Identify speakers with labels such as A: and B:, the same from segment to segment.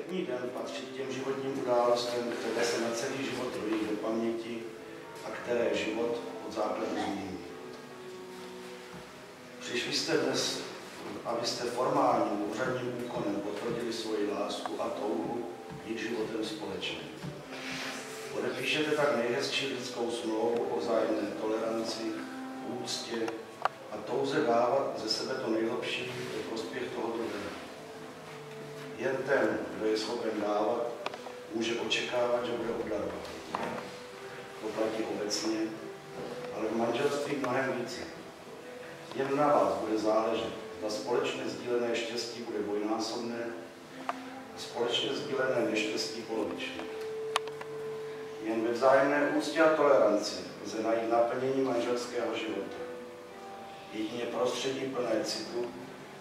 A: konkrétní den patří těm životním událostem, které se na celý život rojí do paměti a které život od základu změní. Přišli jste dnes, abyste formálním úředním úkonem potvrdili svoji lásku a touhu jít životem společně. Podepíšete tak nejhezčí lidskou smlouvu o vzájemné toleranci, úctě a touze dávat ze sebe to nejlepší ve prospěch toho druhého. Jen ten, kdo je schopen dávat, může očekávat, že bude obdarovat. To platí obecně, ale v manželství mnohem více. Jen na vás bude záležet, zda společně sdílené štěstí bude dvojnásobné a společně sdílené neštěstí polovičné. Jen ve vzájemné úctě a toleranci lze najít naplnění manželského života. Jedině prostředí plné citu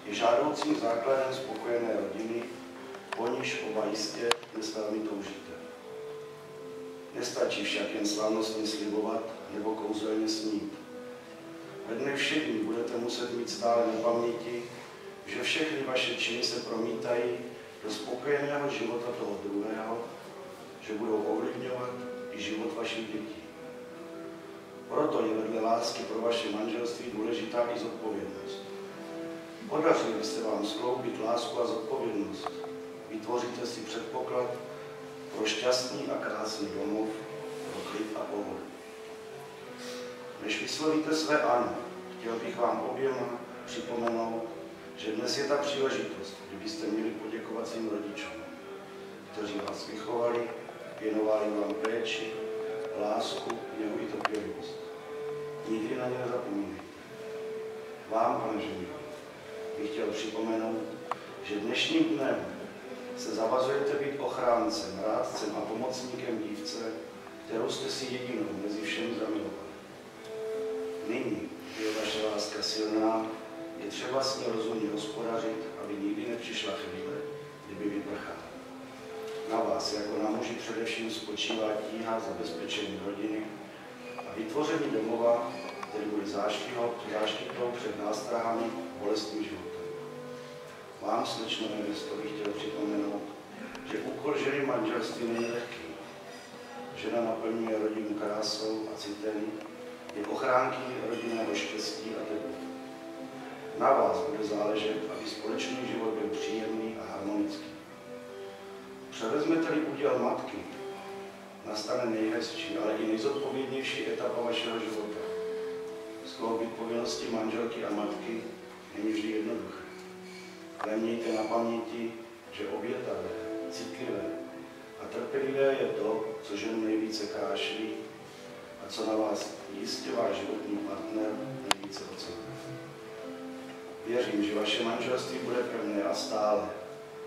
A: je žádoucím základem spokojené rodiny, po níž oba jistě dnes velmi toužíte. Nestačí však jen slavnostně slibovat nebo kouzelně snít. Ve dne všední budete muset mít stále na paměti, že všechny vaše činy se promítají do spokojeného života toho druhého, že budou ovlivňovat i život vašich dětí. Proto je vedle lásky pro vaše manželství důležitá i zodpovědnost. Podařilo se vám skloubit lásku a zodpovědnost. Vytvoříte si předpoklad pro šťastný a krásný domov, pro klid a pohodu. Než vyslovíte své ano, chtěl bych vám oběma připomenout, že dnes je ta příležitost, kdybyste měli poděkovat svým rodičům, kteří vás vychovali, věnovali vám péči, lásku, nebo i trpělivost. Nikdy na ně nezapomínejte. Vám, pane ženichu, bych chtěl připomenout, že dnešním dnem se zavazujete být ochráncem, rádcem a pomocníkem dívce, kterou jste si jedinou mezi všemi zamilovali. Nyní je vaše láska silná, je třeba s ní rozumně hospodařit, aby nikdy nepřišla chvíle, kdyby vyprchala. Na vás jako na muži především spočívá tíha zabezpečení rodiny a vytvoření domova, který bude záštitou před nástrahami bolestným životem. Vám, slečno nevěsto, bych chtěl připomenout, že úkol ženy manželství není lehký. Žena naplňuje rodinu krásou a citem, je ochránky rodinného štěstí a tepla. Na vás bude záležet, aby společný život byl příjemný a harmonický. Převezmete-li úděl matky, nastane nejhezčí, ale i nejzodpovědnější etapa vašeho života. Skloubit povinnosti manželky a matky není vždy jednoduché. Ale mějte na paměti, že obětavé, citlivé a trpělivé je to, co ženu nejvíce kášlí a co na vás jistě váš životní partner nejvíce ocenuje. Věřím, že vaše manželství bude pevné a stále,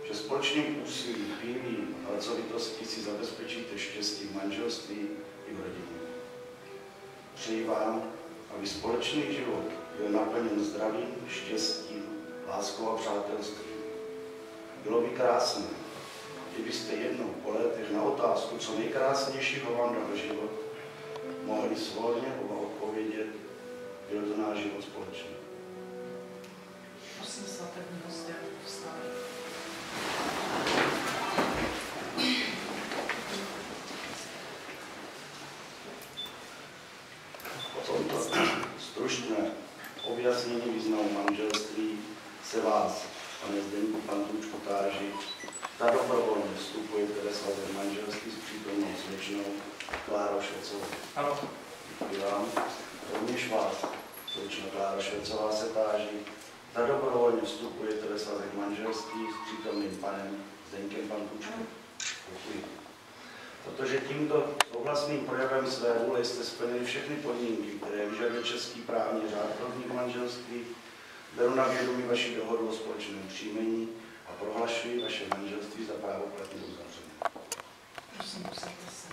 A: že společným úsilím, pílím a pracovitostí si zabezpečíte štěstí v manželství i v rodině. Přeji vám, aby společný život byl naplněn zdravím, štěstím, láskou a přátelstvím. Bylo by krásné, kdybyste jednou po letech na otázku, co nejkrásnějšího vám dal život, mohli svolně oba odpovědět, byl to náš život společný.
B: Prosím svatební hosty, aby povstali.
A: Po tomto stručné objasnění významu manželství se vás, pane Zdeňku Pantůčku, táži, zda dobrovolně vstupujete ve svazek manželství s přítomnou slečnou Klárou Švecovou.
C: Ano.
A: Děkuji vám. Rovněž vás, slečna Klára Švecová, se táží, zda dobrovolně vstupujete ve svazek manželství s přítomným panem Zdeňkem Pantůčkem. Děkuji. Protože tímto souhlasným projevem své vůle jste splnili všechny podmínky, které vyžaduje český právní řád rovných manželství, beru na vědomí vaši dohodu o společném příjmení a prohlašuji vaše manželství za právoplatně uzavřené.
B: Prosím, posaďte se.